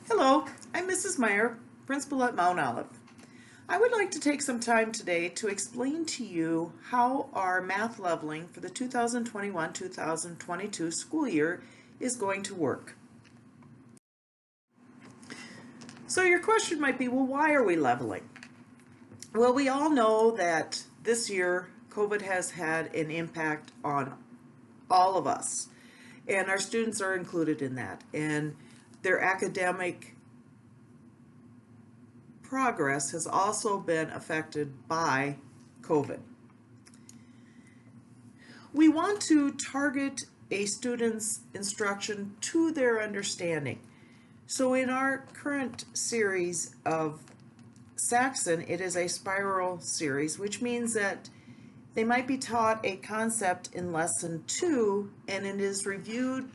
Hello, I'm Mrs. Meyer, principal at Mount Olive. I would like to take some time today to explain to you how our math leveling for the 2021-2022 school year is going to work. So your question might be, well, why are we leveling? Well, we all know that this year COVID has had an impact on all of us, and our students are included in that, and their academic progress has also been affected by COVID. We want to target a student's instruction to their understanding. So in our current series of Saxon, it is a spiral series, which means that they might be taught a concept in lesson 2 and it is reviewed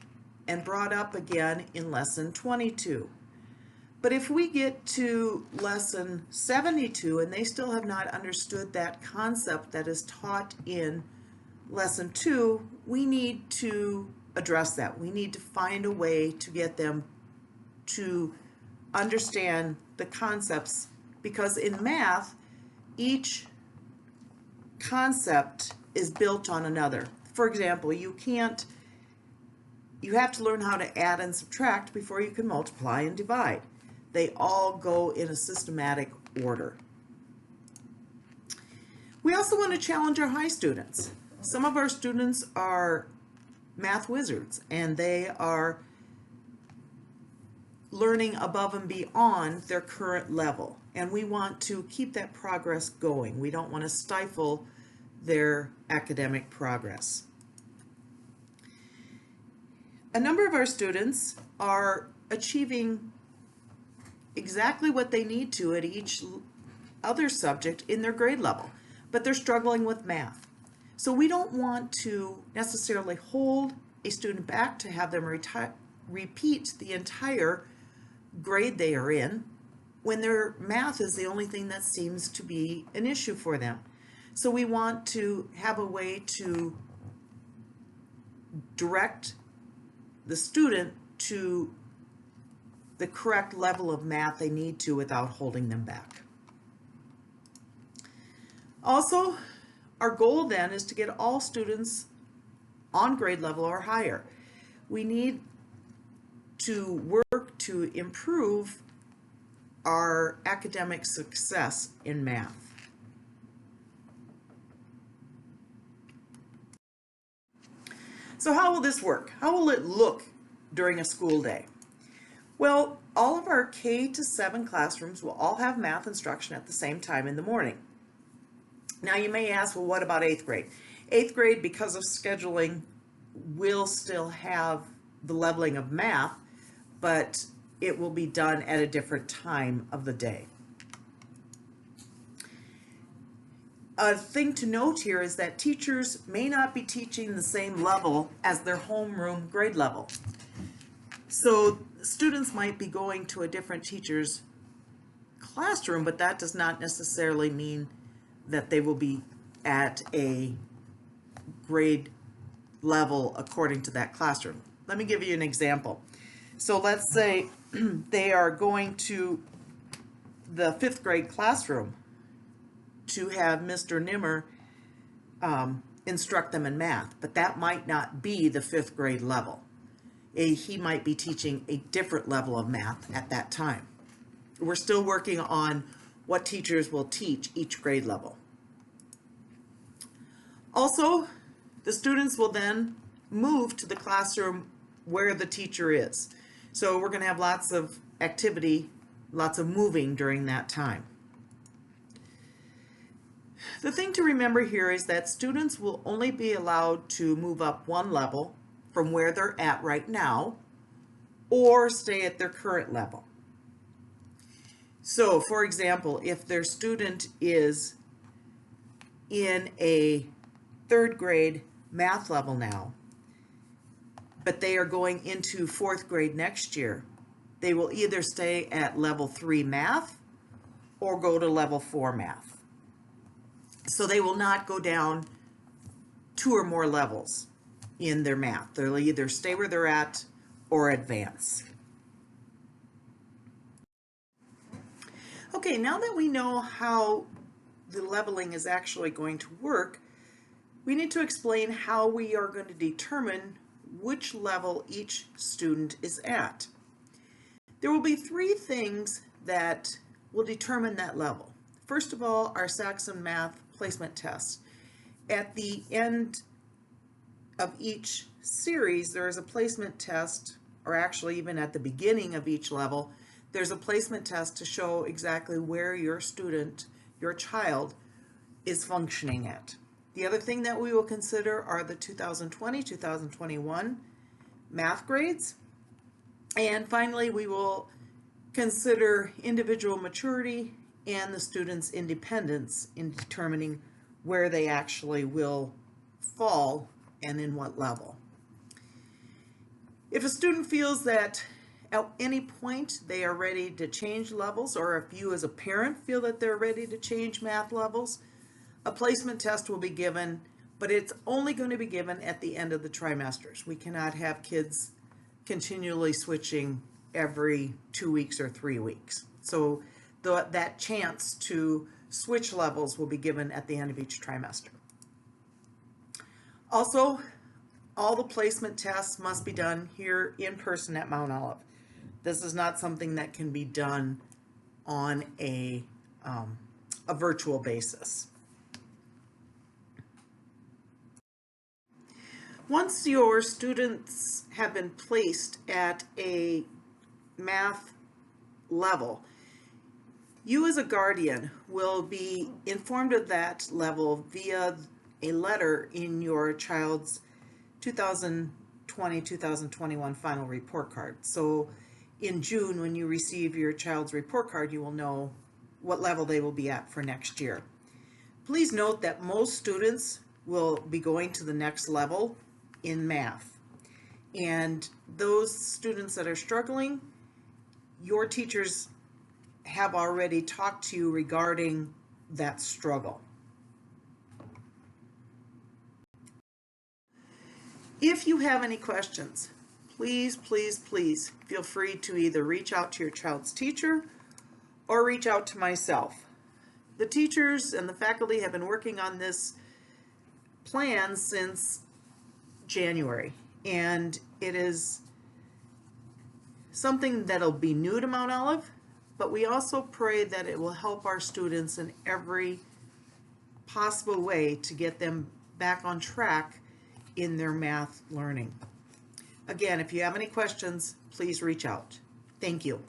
and brought up again in lesson 22. But if we get to lesson 72 and they still have not understood that concept that is taught in lesson 2, we need to address that. We need to find a way to get them to understand the concepts, because in math, each concept is built on another. For example, you have to learn how to add and subtract before you can multiply and divide. They all go in a systematic order. We also want to challenge our high students. Some of our students are math wizards and they are learning above and beyond their current level. And we want to keep that progress going. We don't want to stifle their academic progress. A number of our students are achieving exactly what they need to at each other subject in their grade level, but they're struggling with math. So we don't want to necessarily hold a student back to have them repeat the entire grade they are in when their math is the only thing that seems to be an issue for them. So we want to have a way to direct the student to the correct level of math they need to without holding them back. Also, our goal then is to get all students on grade level or higher. We need to work to improve our academic success in math. So how will this work? How will it look during a school day? Well, all of our K to 7 classrooms will all have math instruction at the same time in the morning. Now you may ask, well, what about 8th grade? 8th grade, because of scheduling, will still have the leveling of math, but it will be done at a different time of the day. A thing to note here is that teachers may not be teaching the same level as their homeroom grade level. So students might be going to a different teacher's classroom, but that does not necessarily mean that they will be at a grade level according to that classroom. Let me give you an example. So let's say they are going to the 5th grade classroom to have Mr. Nimmer instruct them in math, but that might not be the 5th grade level. He might be teaching a different level of math at that time. We're still working on what teachers will teach each grade level. Also, the students will then move to the classroom where the teacher is. So we're going to have lots of activity, lots of moving during that time. The thing to remember here is that students will only be allowed to move up one level from where they're at right now, or stay at their current level. So, for example, if their student is in a 3rd grade math level now, but they are going into 4th grade next year, they will either stay at level 3 math or go to level 4 math. So they will not go down 2 or more levels in their math. They'll either stay where they're at or advance. Okay, now that we know how the leveling is actually going to work, we need to explain how we are going to determine which level each student is at. There will be three things that will determine that level. First of all, our Saxon Math placement test. At the end of each series, there is a placement test, or actually even at the beginning of each level, there's a placement test to show exactly where your student, your child, is functioning at. The other thing that we will consider are the 2020-2021 math grades. And finally, we will consider individual maturity and the student's independence in determining where they actually will fall and in what level. If a student feels that at any point they are ready to change levels, or if you as a parent feel that they're ready to change math levels, a placement test will be given, but it's only going to be given at the end of the trimesters. We cannot have kids continually switching every 2 weeks or 3 weeks. So that chance to switch levels will be given at the end of each trimester. Also, all the placement tests must be done here in person at Mount Olive. This is not something that can be done on a virtual basis. Once your students have been placed at a math level, you as a guardian will be informed of that level via a letter in your child's 2020-2021 final report card. So in June, when you receive your child's report card, you will know what level they will be at for next year. Please note that most students will be going to the next level in math. And those students that are struggling, your teachers have already talked to you regarding that struggle. If you have any questions, please feel free to either reach out to your child's teacher or reach out to myself. The teachers and the faculty have been working on this plan since January, and it is something that'll be new to Mount Olive, but we also pray that it will help our students in every possible way to get them back on track in their math learning. Again, if you have any questions, please reach out. Thank you.